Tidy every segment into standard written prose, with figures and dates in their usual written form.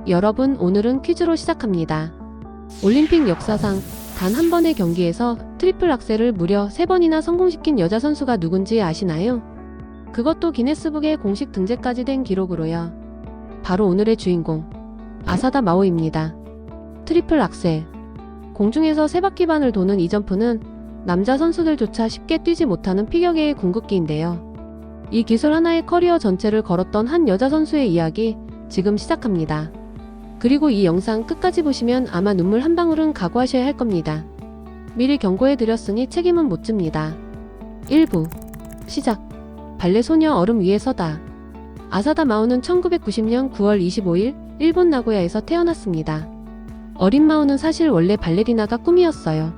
여러분, 오늘은 퀴즈로 시작합니다. 올림픽 역사상 단 한 번의 경기에서 트리플 악셀을 무려 3번이나 성공시킨 여자 선수가 누군지 아시나요? 그것도 기네스북에 공식 등재까지 된 기록으로요. 바로 오늘의 주인공, 아사다 마오입니다. 트리플 악셀. 공중에서 3바퀴 반을 도는 이 점프는 남자 선수들조차 쉽게 뛰지 못하는 피겨계의 궁극기인데요. 이 기술 하나의 커리어 전체를 걸었던 한 여자 선수의 이야기, 지금 시작합니다. 그리고 이 영상 끝까지 보시면 아마 눈물 한 방울은 각오하셔야 할 겁니다. 미리 경고해드렸으니 책임은 못 집니다. 1부 시작. 발레 소녀 얼음 위에 서다. 아사다 마오는 1990년 9월 25일 일본 나고야에서 태어났습니다. 어린 마오는 사실 원래 발레리나가 꿈이었어요.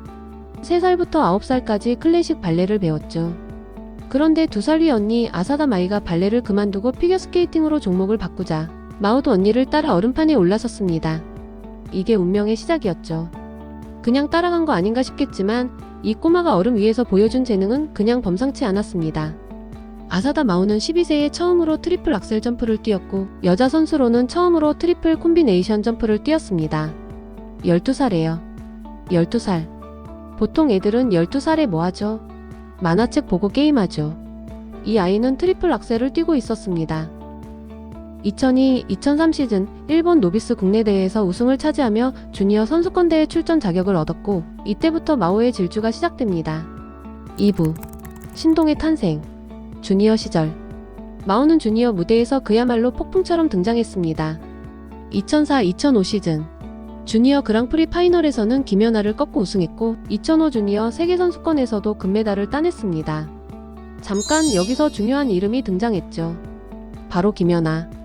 3살부터 9살까지 클래식 발레를 배웠죠. 그런데 2살 위 언니 아사다 마이가 발레를 그만두고 피겨스케이팅으로 종목을 바꾸자 마오도 언니를 따라 얼음판에 올라섰습니다. 이게 운명의 시작이었죠. 그냥 따라간 거 아닌가 싶겠지만 이 꼬마가 얼음 위에서 보여준 재능은 그냥 범상치 않았습니다. 아사다 마오는 12세에 처음으로 트리플 악셀 점프를 뛰었고 여자 선수로는 처음으로 트리플 콤비네이션 점프를 뛰었습니다. 12살에요. 12살. 보통 애들은 12살에 뭐하죠? 만화책 보고 게임하죠. 이 아이는 트리플 악셀을 뛰고 있었습니다. 2002-2003 시즌 일본 노비스 국내 대회에서 우승을 차지하며 주니어 선수권대회 출전 자격을 얻었고 이때부터 마오의 질주가 시작됩니다. 2부 신동의 탄생. 주니어 시절 마오는 주니어 무대에서 그야말로 폭풍처럼 등장했습니다. 2004-2005 시즌 주니어 그랑프리 파이널에서는 김연아를 꺾고 우승했고 2005 주니어 세계선수권에서도 금메달을 따냈습니다. 잠깐 여기서 중요한 이름이 등장했죠. 바로 김연아.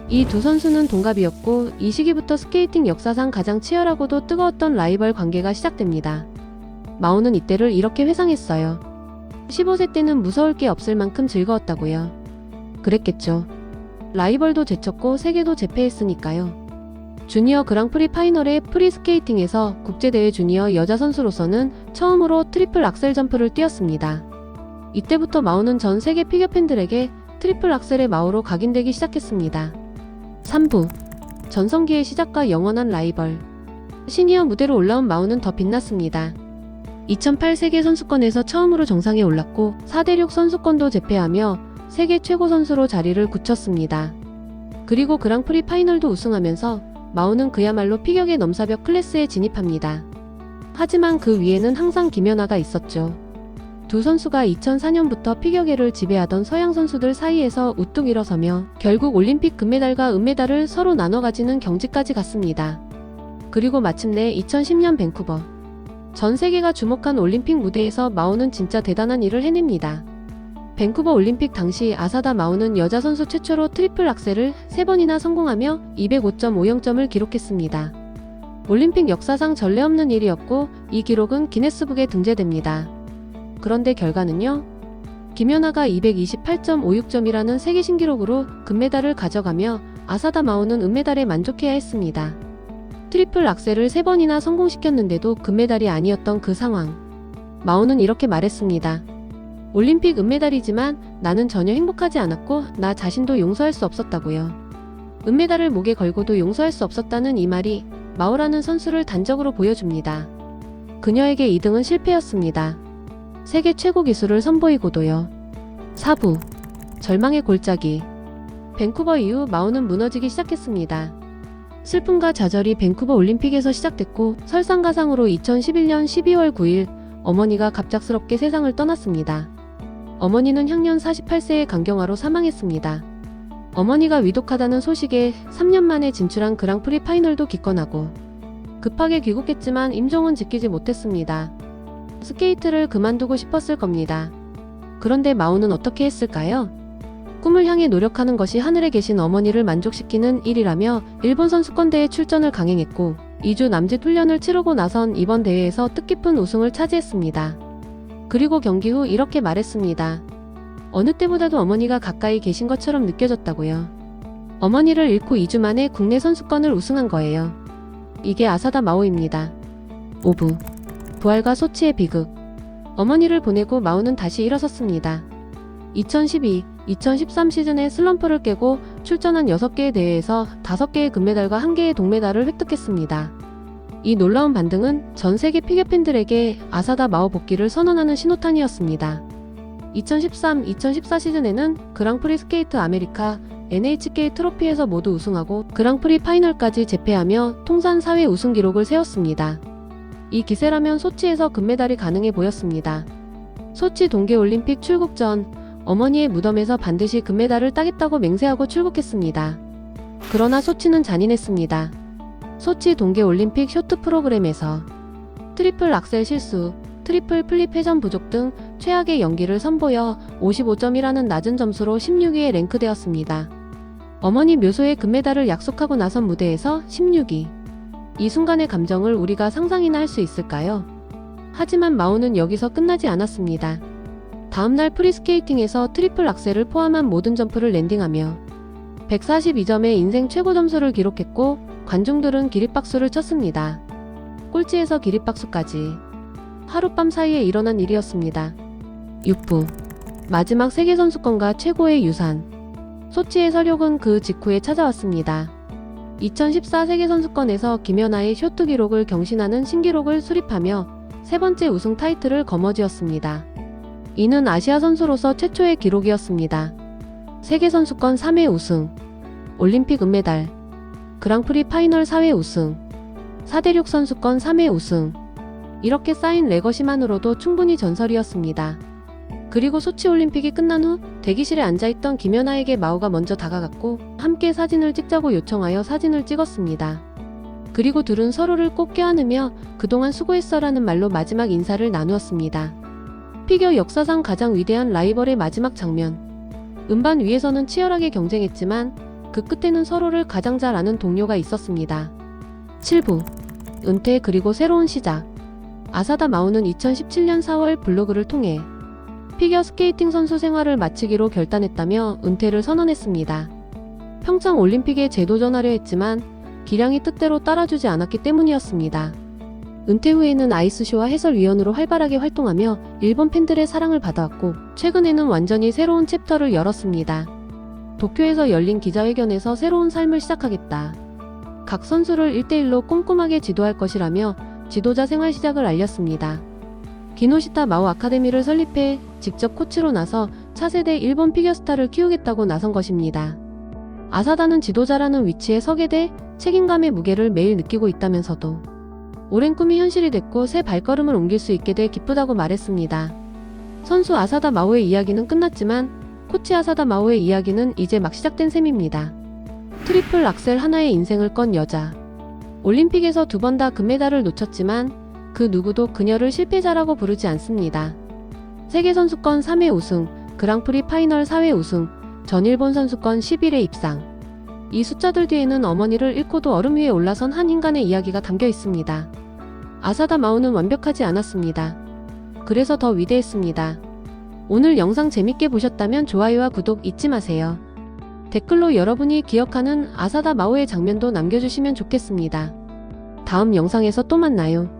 이 두 선수는 동갑이었고 이 시기부터 스케이팅 역사상 가장 치열하고도 뜨거웠던 라이벌 관계가 시작됩니다. 마오는 이때를 이렇게 회상했어요. 15세 때는 무서울 게 없을 만큼 즐거웠다고요. 그랬겠죠. 라이벌도 제쳤고 세계도 제패했으니까요. 주니어 그랑프리 파이널의 프리스케이팅에서 국제대회 주니어 여자 선수로서는 처음으로 트리플 악셀 점프를 뛰었습니다. 이때부터 마오는 전 세계 피겨 팬들에게 트리플 악셀의 마오로 각인되기 시작했습니다. 3부 전성기의 시작과 영원한 라이벌. 시니어 무대로 올라온 마오는 더 빛났습니다. 2008 세계선수권에서 처음으로 정상에 올랐고 4대륙 선수권도 제패하며 세계 최고 선수로 자리를 굳혔습니다. 그리고 그랑프리 파이널도 우승하면서 마오는 그야말로 피겨계 넘사벽 클래스에 진입합니다. 하지만 그 위에는 항상 김연아가 있었죠. 두 선수가 2004년부터 피겨계를 지배하던 서양 선수들 사이에서 우뚝 일어서며 결국 올림픽 금메달과 은메달을 서로 나눠 가지는 경지까지 갔습니다. 그리고 마침내 2010년 밴쿠버. 전 세계가 주목한 올림픽 무대에서 마오는 진짜 대단한 일을 해냅니다. 밴쿠버 올림픽 당시 아사다 마오는 여자 선수 최초로 트리플 악셀을 3번이나 성공하며 205.50점을 기록했습니다. 올림픽 역사상 전례 없는 일이었고 이 기록은 기네스북에 등재됩니다. 그런데 결과는요? 김연아가 228.56점이라는 세계 신기록으로 금메달을 가져가며 아사다 마오는 은메달에 만족해야 했습니다. 트리플 악셀을 3번이나 성공시켰는데도 금메달이 아니었던 그 상황. 마오는 이렇게 말했습니다. 올림픽 은메달이지만 나는 전혀 행복하지 않았고 나 자신도 용서할 수 없었다고요. 은메달을 목에 걸고도 용서할 수 없었다는 이 말이 마오라는 선수를 단적으로 보여줍니다. 그녀에게 2등은 실패였습니다. 세계 최고 기술을 선보이고도요. 4부 절망의 골짜기. 밴쿠버 이후 마오는 무너지기 시작했습니다. 슬픔과 좌절이 밴쿠버 올림픽에서 시작됐고 설상가상으로 2011년 12월 9일 어머니가 갑작스럽게 세상을 떠났습니다. 어머니는 향년 48세의 간경화로 사망했습니다. 어머니가 위독하다는 소식에 3년 만에 진출한 그랑프리 파이널도 기권하고 급하게 귀국했지만 임종은 지키지 못했습니다. 스케이트를 그만두고 싶었을 겁니다. 그런데 마오는 어떻게 했을까요? 꿈을 향해 노력하는 것이 하늘에 계신 어머니를 만족시키는 일이라며 일본 선수권대회 출전을 강행했고 2주 남짓 훈련을 치르고 나선 이번 대회에서 뜻깊은 우승을 차지했습니다. 그리고 경기 후 이렇게 말했습니다. 어느 때보다도 어머니가 가까이 계신 것처럼 느껴졌다고요. 어머니를 잃고 2주 만에 국내 선수권을 우승한 거예요. 이게 아사다 마오입니다. 5부 부활과 소치의 비극. 어머니를 보내고 마오는 다시 일어섰습니다. 2012 2013 시즌에 슬럼프를 깨고 출전한 6개의 대회에서 5개의 금메달과 1개의 동메달을 획득했습니다. 이 놀라운 반등은 전 세계 피겨 팬들에게 아사다 마오 복귀를 선언하는 신호탄이었습니다. 2013-2014 시즌에는 그랑프리 스케이트 아메리카, NHK 트로피에서 모두 우승하고 그랑프리 파이널까지 재패하며 통산 4회 우승 기록을 세웠습니다. 이 기세라면 소치에서 금메달이 가능해 보였습니다. 소치 동계올림픽 출국 전 어머니의 무덤에서 반드시 금메달을 따겠다고 맹세하고 출국했습니다. 그러나 소치는 잔인했습니다. 소치 동계올림픽 쇼트 프로그램에서 트리플 악셀 실수, 트리플 플립 회전 부족 등 최악의 연기를 선보여 55점이라는 낮은 점수로 16위에 랭크되었습니다. 어머니 묘소에 금메달을 약속하고 나선 무대에서 16위. 이 순간의 감정을 우리가 상상이나 할 수 있을까요? 하지만 마오는 여기서 끝나지 않았습니다. 다음날 프리스케이팅에서 트리플 악셀을 포함한 모든 점프를 랜딩하며 142점의 인생 최고 점수를 기록했고 관중들은 기립박수를 쳤습니다. 꼴찌에서 기립박수까지. 하룻밤 사이에 일어난 일이었습니다. 6부. 마지막 세계선수권과 최고의 유산. 소치의 설욕은 그 직후에 찾아왔습니다. 2014 세계선수권에서 김연아의 쇼트 기록을 경신하는 신기록을 수립하며 세 번째 우승 타이틀을 거머쥐었습니다. 이는 아시아 선수로서 최초의 기록이었습니다. 세계선수권 3회 우승, 올림픽 은메달, 그랑프리 파이널 4회 우승, 4대륙 선수권 3회 우승. 이렇게 쌓인 레거시만으로도 충분히 전설이었습니다. 그리고 소치 올림픽이 끝난 후 대기실에 앉아있던 김연아에게 마오가 먼저 다가갔고 함께 사진을 찍자고 요청하여 사진을 찍었습니다. 그리고 둘은 서로를 꼭 껴안으며 그동안 수고했어라는 말로 마지막 인사를 나누었습니다. 피겨 역사상 가장 위대한 라이벌의 마지막 장면. 음반 위에서는 치열하게 경쟁했지만 그 끝에는 서로를 가장 잘 아는 동료가 있었습니다. 7부. 은퇴 그리고 새로운 시작. 아사다 마오는 2017년 4월 블로그를 통해 피겨 스케이팅 선수 생활을 마치기로 결단했다며 은퇴를 선언했습니다. 평창 올림픽에 재도전하려 했지만 기량이 뜻대로 따라주지 않았기 때문이었습니다. 은퇴 후에는 아이스쇼와 해설위원으로 활발하게 활동하며 일본 팬들의 사랑을 받아왔고 최근에는 완전히 새로운 챕터를 열었습니다. 도쿄에서 열린 기자회견에서 새로운 삶을 시작하겠다. 각 선수를 1대1로 꼼꼼하게 지도할 것이라며 지도자 생활 시작을 알렸습니다. 기노시타 마오 아카데미를 설립해 직접 코치로 나서 차세대 일본 피겨스타를 키우겠다고 나선 것입니다. 아사다는 지도자라는 위치에 서게 돼 책임감의 무게를 매일 느끼고 있다면서도 오랜 꿈이 현실이 됐고 새 발걸음을 옮길 수 있게 돼 기쁘다고 말했습니다. 선수 아사다 마오의 이야기는 끝났지만 코치 아사다 마오의 이야기는 이제 막 시작된 셈입니다. 트리플 악셀 하나의 인생을 건 여자. 올림픽에서 2번 다 금메달을 놓쳤지만 그 누구도 그녀를 실패자라고 부르지 않습니다. 세계선수권 3회 우승, 그랑프리 파이널 4회 우승, 전일본 선수권 11회 입상. 이 숫자들 뒤에는 어머니를 잃고도 얼음 위에 올라선 한 인간의 이야기가 담겨 있습니다. 아사다 마오는 완벽하지 않았습니다. 그래서 더 위대했습니다. 오늘 영상 재밌게 보셨다면 좋아요와 구독 잊지 마세요. 댓글로 여러분이 기억하는 아사다 마오의 장면도 남겨주시면 좋겠습니다. 다음 영상에서 또 만나요.